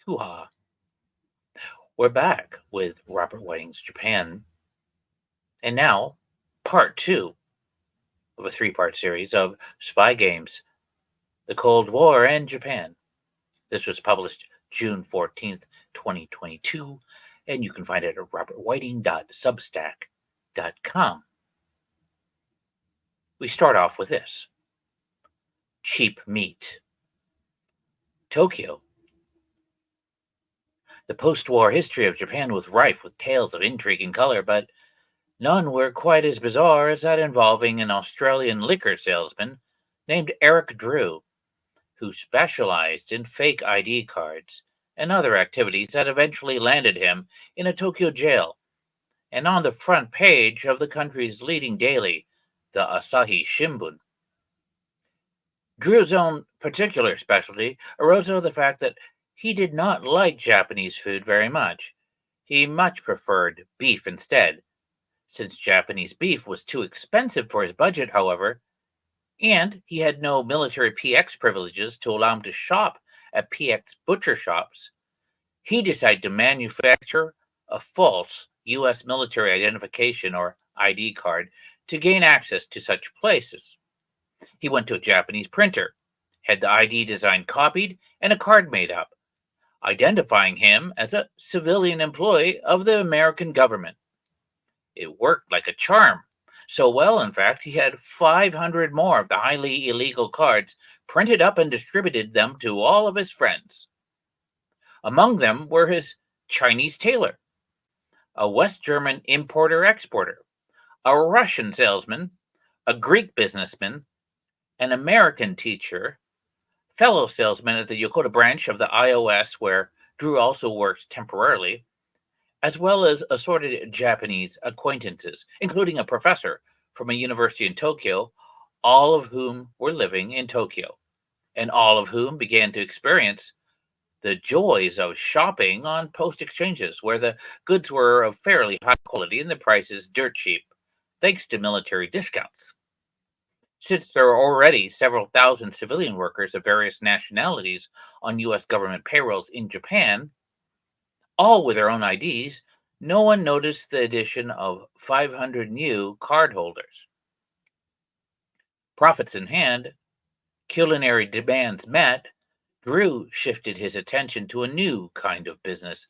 Hoo-ha. We're back with Robert Whiting's Japan, and now part 2 of a 3-part series of Spy Games, the Cold War and Japan. This was published June 14th, 2022, and you can find it at robertwhiting.substack.com. We start off with this. Cheap meat. Tokyo. The post-war history of Japan was rife with tales of intrigue and color, but none were quite as bizarre as that involving an Australian liquor salesman named Eric Drew, who specialized in fake ID cards and other activities that eventually landed him in a Tokyo jail and on the front page of the country's leading daily, the Asahi Shimbun. Drew's own particular specialty arose out of the fact that he did not like Japanese food very much. He much preferred beef instead. Since Japanese beef was too expensive for his budget, however, and he had no military PX privileges to allow him to shop at PX butcher shops, he decided to manufacture a false U.S. military identification or ID card to gain access to such places. He went to a Japanese printer, had the ID design copied, and a card made up, identifying him as a civilian employee of the American government. It worked like a charm. So well, in fact, he had 500 more of the highly illegal cards printed up and distributed them to all of his friends. Among them were his Chinese tailor, a West German importer-exporter, a Russian salesman, a Greek businessman, an American teacher, fellow salesman at the Yokota branch of the iOS, where Drew also worked temporarily, as well as assorted Japanese acquaintances, including a professor from a university in Tokyo, all of whom were living in Tokyo, and all of whom began to experience the joys of shopping on post exchanges, where the goods were of fairly high quality and the prices dirt cheap, thanks to military discounts. Since there are already several thousand civilian workers of various nationalities on U.S. government payrolls in Japan, all with their own IDs, no one noticed the addition of 500 new cardholders. Profits in hand, culinary demands met, Drew shifted his attention to a new kind of business,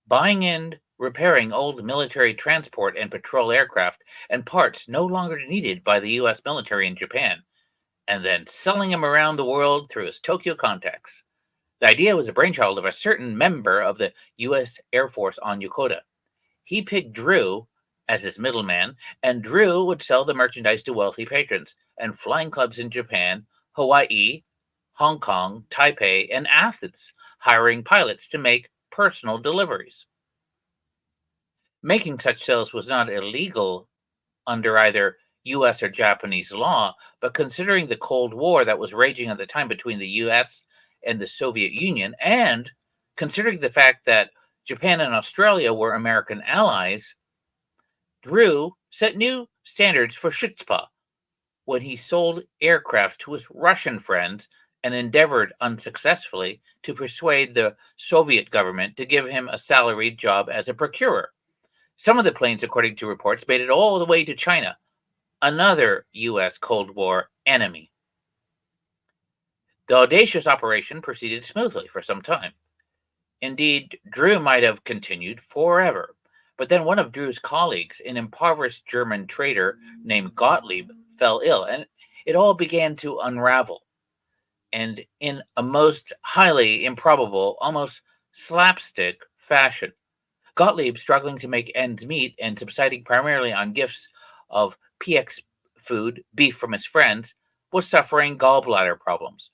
buying and repairing old military transport and patrol aircraft and parts no longer needed by the U.S. military in Japan, and then selling them around the world through his Tokyo contacts. The idea was a brainchild of a certain member of the U.S. Air Force on Yokota. He picked Drew as his middleman, and Drew would sell the merchandise to wealthy patrons and flying clubs in Japan, Hawaii, Hong Kong, Taipei, and Athens, hiring pilots to make personal deliveries. Making such sales was not illegal under either U.S. or Japanese law, but considering the Cold War that was raging at the time between the U.S. and the Soviet Union, and considering the fact that Japan and Australia were American allies, Drew set new standards for chutzpah when he sold aircraft to his Russian friends and endeavored unsuccessfully to persuade the Soviet government to give him a salaried job as a procurer. Some of the planes, according to reports, made it all the way to China, another U.S. Cold War enemy. The audacious operation proceeded smoothly for some time. Indeed, Drew might have continued forever, but then one of Drew's colleagues, an impoverished German trader named Gottlieb, fell ill, and it all began to unravel. And in a most highly improbable, almost slapstick fashion. Gottlieb, struggling to make ends meet and subsiding primarily on gifts of PX food, beef from his friends, was suffering gallbladder problems.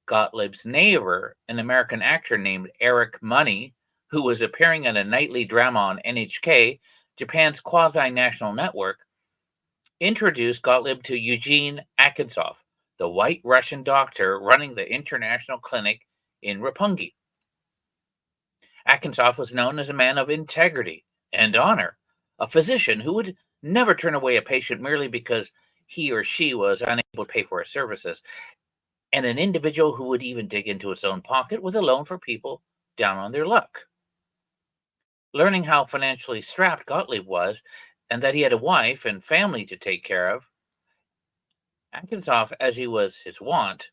Gottlieb's neighbor, an American actor named Eric Money, who was appearing in a nightly drama on NHK, Japan's quasi-national network, introduced Gottlieb to Eugene Akintsov, the white Russian doctor running the international clinic in Roppongi. Akintsov was known as a man of integrity and honor, a physician who would never turn away a patient merely because he or she was unable to pay for his services, and an individual who would even dig into his own pocket with a loan for people down on their luck. Learning how financially strapped Gottlieb was and that he had a wife and family to take care of, Atkinsoff, as he was his wont,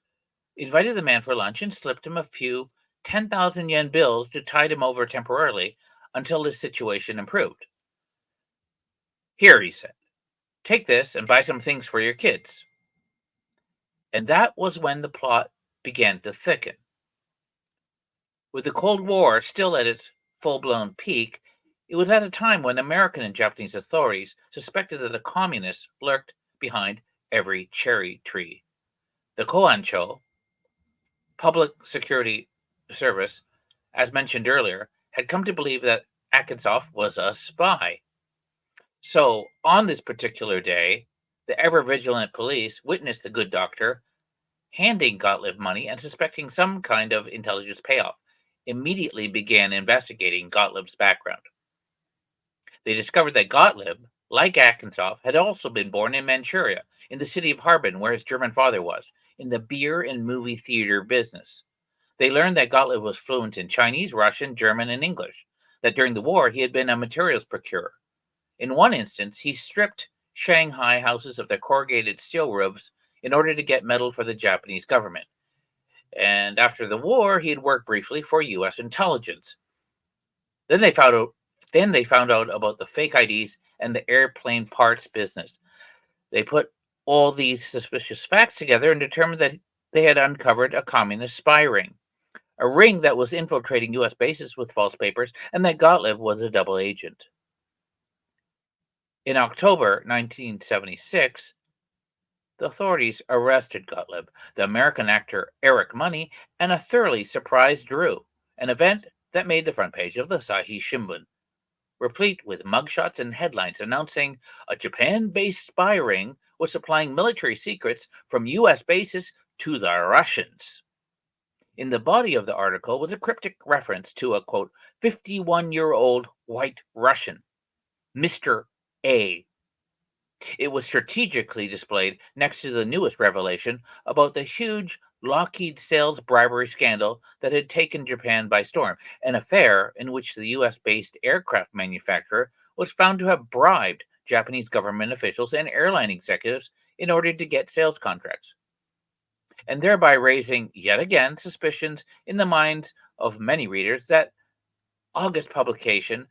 invited the man for lunch and slipped him a few 10,000 yen bills to tide him over temporarily until his situation improved. "Here," he said, "take this and buy some things for your kids." And that was when the plot began to thicken. With the Cold War still at its full-blown peak, it was at a time when American and Japanese authorities suspected that the communists lurked behind every cherry tree. The Koancho, Public Security Service, as mentioned earlier, had come to believe that Atkinsoff was a spy. So, on this particular day, the ever-vigilant police witnessed the good doctor handing Gottlieb money and suspecting some kind of intelligence payoff, immediately began investigating Gottlieb's background. They discovered that Gottlieb, like Atkinsoff, had also been born in Manchuria, in the city of Harbin, where his German father was, in the beer and movie theater business. They learned that Gottlieb was fluent in Chinese, Russian, German, and English, that during the war he had been a materials procurer. In one instance, he stripped Shanghai houses of their corrugated steel roofs in order to get metal for the Japanese government. And after the war, he had worked briefly for U.S. intelligence. Then they found out about the fake IDs and the airplane parts business. They put all these suspicious facts together and determined that they had uncovered a communist spy ring, a ring that was infiltrating U.S. bases with false papers, and that Gottlieb was a double agent. In October 1976, the authorities arrested Gottlieb, the American actor Eric Money, and a thoroughly surprised Drew, an event that made the front page of the Asahi Shimbun, replete with mugshots and headlines announcing a Japan-based spy ring was supplying military secrets from U.S. bases to the Russians. In the body of the article was a cryptic reference to a, quote, 51-year-old white Russian, Mr. A. It was strategically displayed next to the newest revelation about the huge Lockheed sales bribery scandal that had taken Japan by storm, an affair in which the US-based aircraft manufacturer was found to have bribed Japanese government officials and airline executives in order to get sales contracts, and thereby raising, yet again, suspicions in the minds of many readers that August publication,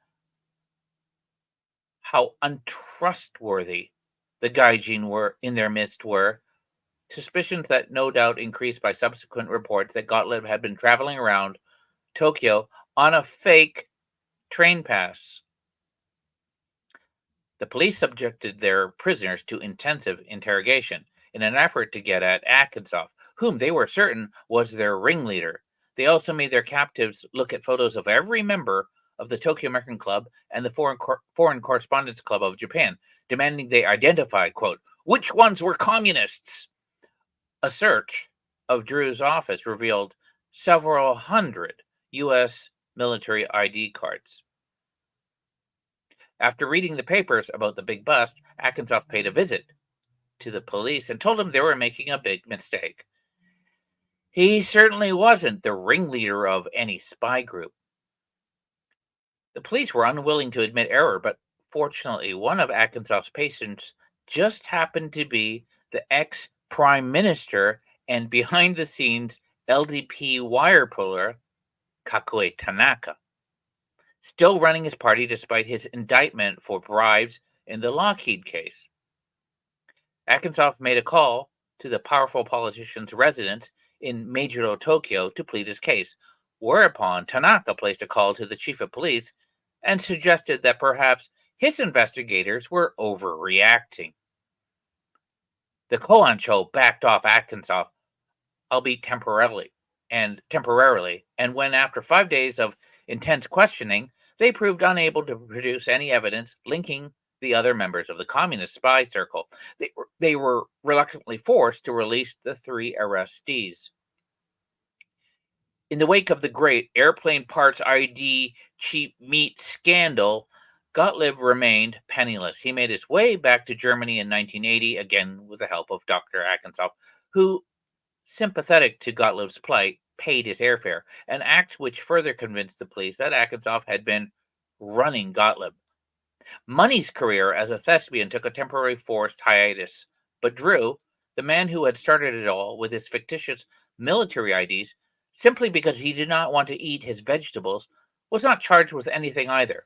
how untrustworthy the gaijin were in their midst were, suspicions that no doubt increased by subsequent reports that Gottlieb had been traveling around Tokyo on a fake train pass. The police subjected their prisoners to intensive interrogation in an effort to get at Atkinsoff, whom they were certain was their ringleader. They also made their captives look at photos of every member of the Tokyo American Club and the Foreign Correspondence Club of Japan, demanding they identify, quote, which ones were communists. A search of Drew's office revealed several hundred U.S. military ID cards. After reading the papers about the big bust, Atkinsoff paid a visit to the police and told them they were making a big mistake. He certainly wasn't the ringleader of any spy group. The police were unwilling to admit error, but fortunately, one of Atkinsoff's patients just happened to be the ex-prime minister and behind-the-scenes LDP wire puller, Kakue Tanaka, still running his party despite his indictment for bribes in the Lockheed case. Atkinsoff made a call to the powerful politician's residence in Meijiro, Tokyo, to plead his case, whereupon Tanaka placed a call to the chief of police and suggested that perhaps his investigators were overreacting. The Koancho backed off Atkinsoff, albeit temporarily, and when after 5 days of intense questioning, they proved unable to produce any evidence linking the other members of the communist spy circle, they were reluctantly forced to release the three arrestees. In the wake of the great airplane parts ID cheap meat scandal, Gottlieb remained penniless. He made his way back to Germany in 1980, again with the help of Dr. Atkinsoff, who, sympathetic to Gottlieb's plight, paid his airfare, an act which further convinced the police that Atkinsoff had been running Gottlieb. Money's career as a thespian took a temporary forced hiatus, but Drew, the man who had started it all with his fictitious military IDs, simply because he did not want to eat his vegetables, was not charged with anything either.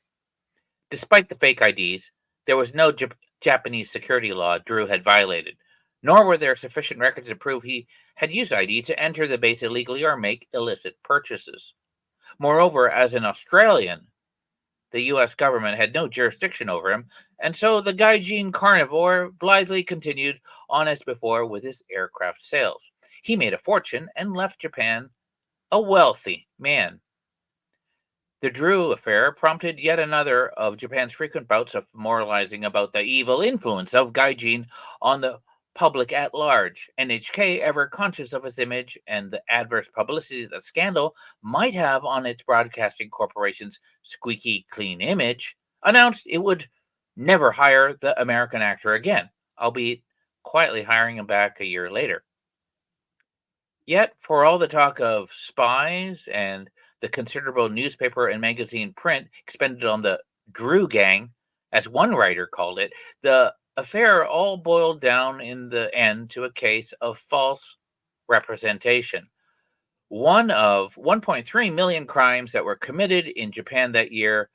Despite the fake IDs, there was no Japanese security law Drew had violated, nor were there sufficient records to prove he had used ID to enter the base illegally or make illicit purchases. Moreover, as an Australian, the U.S. government had no jurisdiction over him, and so the Gaijin carnivore blithely continued on as before with his aircraft sales. He made a fortune and left Japan a wealthy man. The Drew affair prompted yet another of Japan's frequent bouts of moralizing about the evil influence of Gaijin on the public at large. NHK, ever conscious of its image and the adverse publicity the scandal might have on its broadcasting corporation's squeaky clean image, announced it would never hire the American actor again, albeit quietly hiring him back a year later. Yet, for all the talk of spies and the considerable newspaper and magazine print expended on the Drew Gang, as one writer called it, the affair all boiled down in the end to a case of false representation. One of 1.3 million crimes that were committed in Japan that year,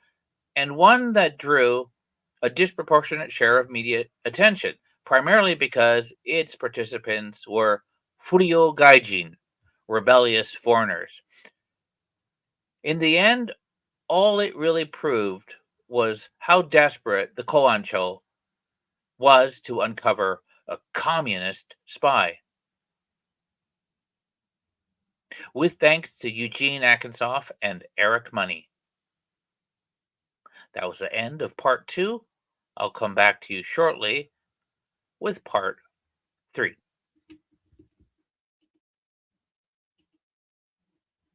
and one that drew a disproportionate share of media attention, primarily because its participants were Furyo Gaijin, rebellious foreigners. In the end, all it really proved was how desperate the Koancho was to uncover a communist spy. With thanks to Eugene Atkinsoff and Eric Money. That was the end of part 2. I'll come back to you shortly with part 3.